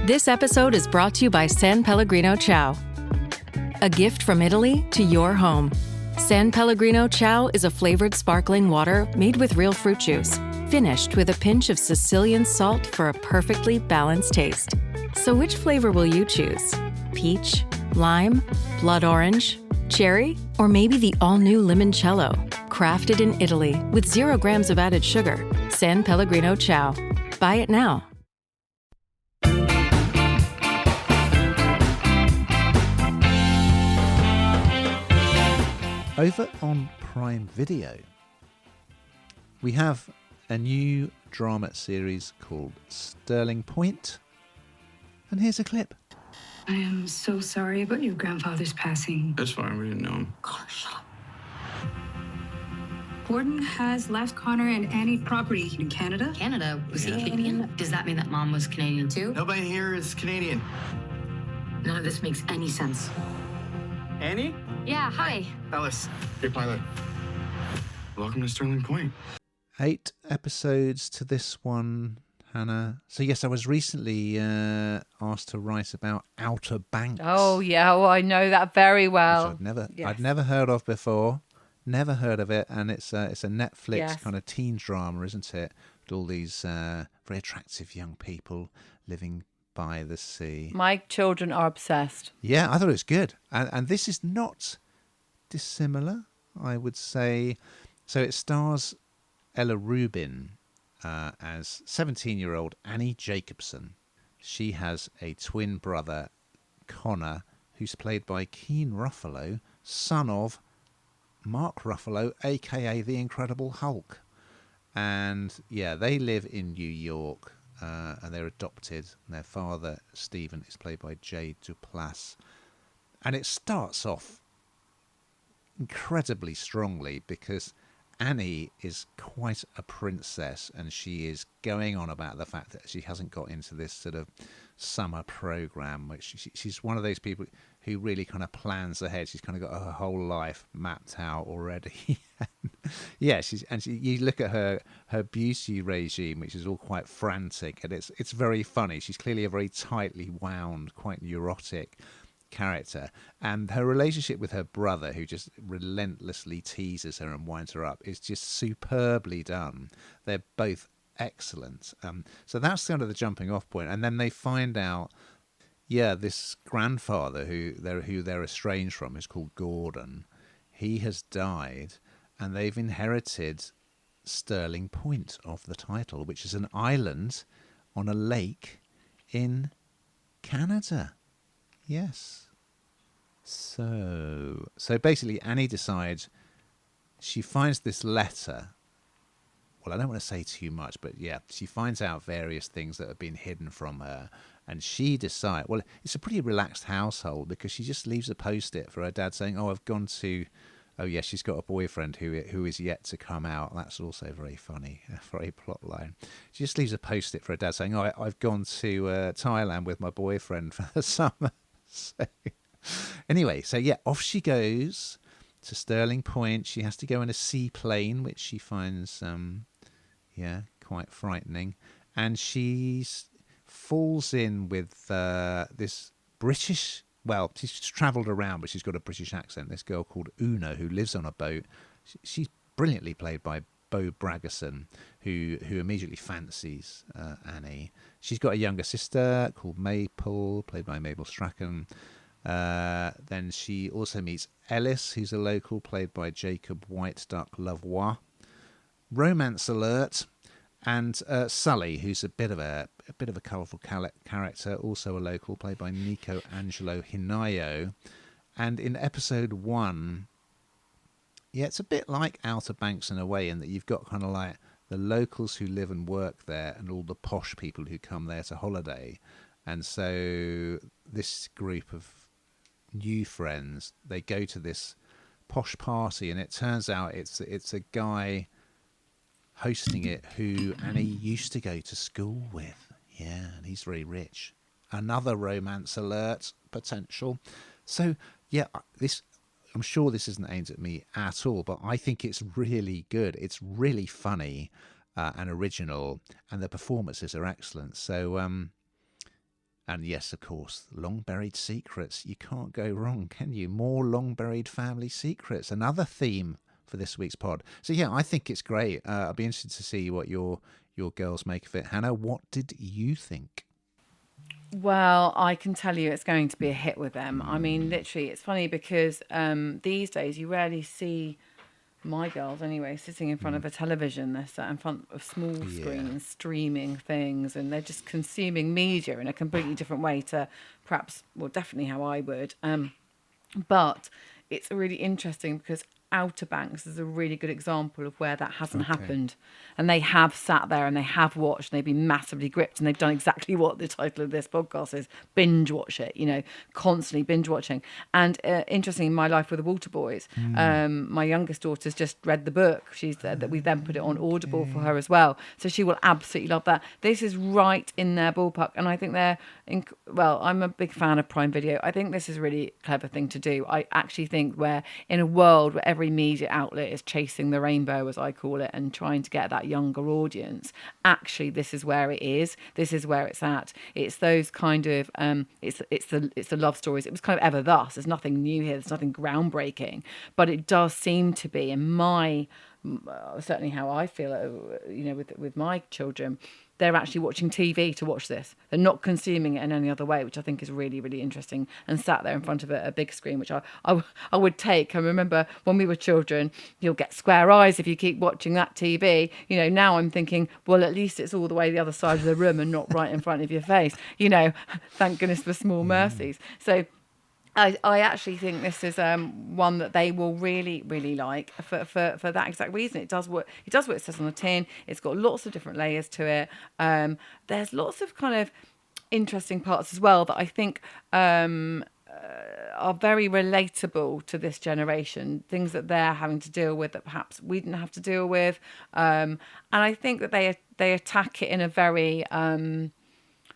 This episode is brought to you by San Pellegrino Ciao. A gift from Italy to your home. San Pellegrino Ciao is a flavored sparkling water made with real fruit juice, finished with a pinch of Sicilian salt for a perfectly balanced taste. So which flavor will you choose? Peach, lime, blood orange, cherry, or maybe the all-new limoncello? Crafted in Italy with 0 grams of added sugar. San Pellegrino Ciao. Buy it now. Over on Prime Video, we have a new drama series called Sterling Point. And here's a clip. I am so sorry about your grandfather's passing. That's fine, we didn't know him. Connor, shut up. Gordon has left Connor and Annie property in Canada. Canada? Was he Canadian? Does that mean that Mom was Canadian too? Nobody here is Canadian. None of this makes any sense. Annie? Yeah, hi. Ellis, your pilot. Welcome to Sterling Point. 8 episodes to this one, Hannah. So yes, I was recently asked to write about Outer Banks. Oh yeah, well, I know that very well. Which I'd never heard of before. Never heard of it, and it's a Netflix kind of teen drama, isn't it? With all these very attractive young people living by the sea. My children are obsessed. Yeah, I thought it was good, and this is not dissimilar, I would say. So it stars Ella Rubin as 17-year-old Annie Jacobson. She has a twin brother, Connor, who's played by Keane Ruffalo, son of Mark Ruffalo, aka the Incredible Hulk. And yeah, they live in New York, and they're adopted. And their father, Stephen, is played by Jay Duplass. And it starts off incredibly strongly because Annie is quite a princess, and she is going on about the fact that she hasn't got into this sort of summer program, which she's one of those people who really kind of plans ahead. She's kind of got her whole life mapped out already. Yeah, you look at her beauty regime, which is all quite frantic, and it's very funny. She's clearly a very tightly wound, quite neurotic character, and her relationship with her brother, who just relentlessly teases her and winds her up, is just superbly done. They're both excellent. So that's kind of the jumping off point, and then they find out, this grandfather who they're estranged from is called Gordon. He has died, and they've inherited Sterling Point of the title, which is an island on a lake in Canada. Yes. So basically Annie decides, she finds this letter. Well, I don't want to say too much, but yeah, she finds out various things that have been hidden from her, and she decides, well, it's a pretty relaxed household because she just leaves a post-it for her dad saying, I've gone to, she's got a boyfriend who is yet to come out. That's also very funny, very plot line. She just leaves a post-it for her dad saying, I've gone to Thailand with my boyfriend for the summer. So anyway, off she goes to Sterling Point. She has to go in a seaplane, which she finds, quite frightening. And she falls in with this British, she's travelled around, but she's got a British accent. This girl called Una, who lives on a boat. She's brilliantly played by Bo Bragason, who immediately fancies Annie. She's got a younger sister called Maple, played by Mabel Strachan. Then she also meets Ellis, who's a local, played by Jacob White Duck Lavoie. Romance alert. And Sully, who's a bit of a colourful character, also a local, played by Nico Angelo Hinayo. And in episode 1, it's a bit like Outer Banks in a way, in that you've got kind of like the locals who live and work there and all the posh people who come there to holiday. And so this group of new friends, they go to this posh party, and it turns out it's a guy hosting it who Annie used to go to school with. Yeah, and he's very rich. Another romance alert potential. So yeah, I'm sure this isn't aimed at me at all, but I think it's really good. It's really funny and original, and the performances are excellent. So And yes, of course, long buried secrets. You can't go wrong, can you? More long buried family secrets. Another theme for this week's pod. So yeah, I think it's great. I'll be interested to see what your girls make of it. Hannah, what did you think? Well, I can tell you it's going to be a hit with them. I mean, literally, it's funny because these days you rarely see my girls anyway sitting in front of a television. They're sat in front of small screens streaming things, and they're just consuming media in a completely different way to perhaps, well, definitely how I would. But it's really interesting because Outer Banks is a really good example of where that hasn't happened. And they have sat there and they have watched and they've been massively gripped, and they've done exactly what the title of this podcast is: binge watch it, constantly binge watching. And interestingly, My Life with the Water Boys, my youngest daughter's just read the book. She said that we then put it on Audible for her as well. So she will absolutely love that. This is right in their ballpark. And I think I'm a big fan of Prime Video. I think this is a really clever thing to do. I actually think where in a world where every media outlet is chasing the rainbow, as I call it, and trying to get that younger audience, actually this is where it is. This is where it's at. It's those kind of it's the love stories. It was kind of ever thus. There's nothing new here. There's nothing groundbreaking, but it does seem to be, in my certainly how I feel, with my children, they're actually watching TV to watch this. They're not consuming it in any other way, which I think is really, really interesting. And sat there in front of a big screen, which I would take. I remember when we were children, you'll get square eyes if you keep watching that TV. Now I'm thinking, well, at least it's all the way the other side of the room and not right in front of your face. Thank goodness for small mercies. So I actually think this is one that they will really, really like for that exact reason. It does what it says on the tin. It's got lots of different layers to it. There's lots of kind of interesting parts as well that I think are very relatable to this generation. Things that they're having to deal with that perhaps we didn't have to deal with. And I think that they attack it in a very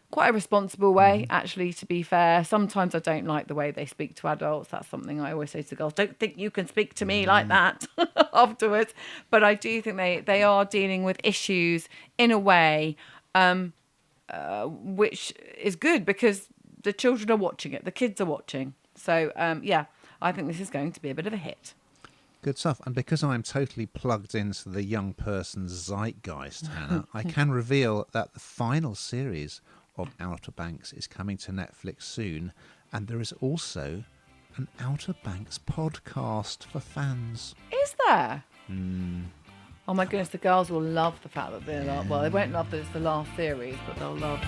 quite a responsible way, actually, to be fair. Sometimes I don't like the way they speak to adults. That's something I always say to girls. Don't think you can speak to me like that afterwards. But I do think they are dealing with issues in a way which is good because the children are watching it. The kids are watching. So, I think this is going to be a bit of a hit. Good stuff. And because I'm totally plugged into the young person's zeitgeist, Hannah, I can reveal that the final series of Outer Banks is coming to Netflix soon, and there is also an Outer Banks podcast for fans. Is there? Oh my goodness, the girls will love the fact that they won't love that it's the last series, but they'll love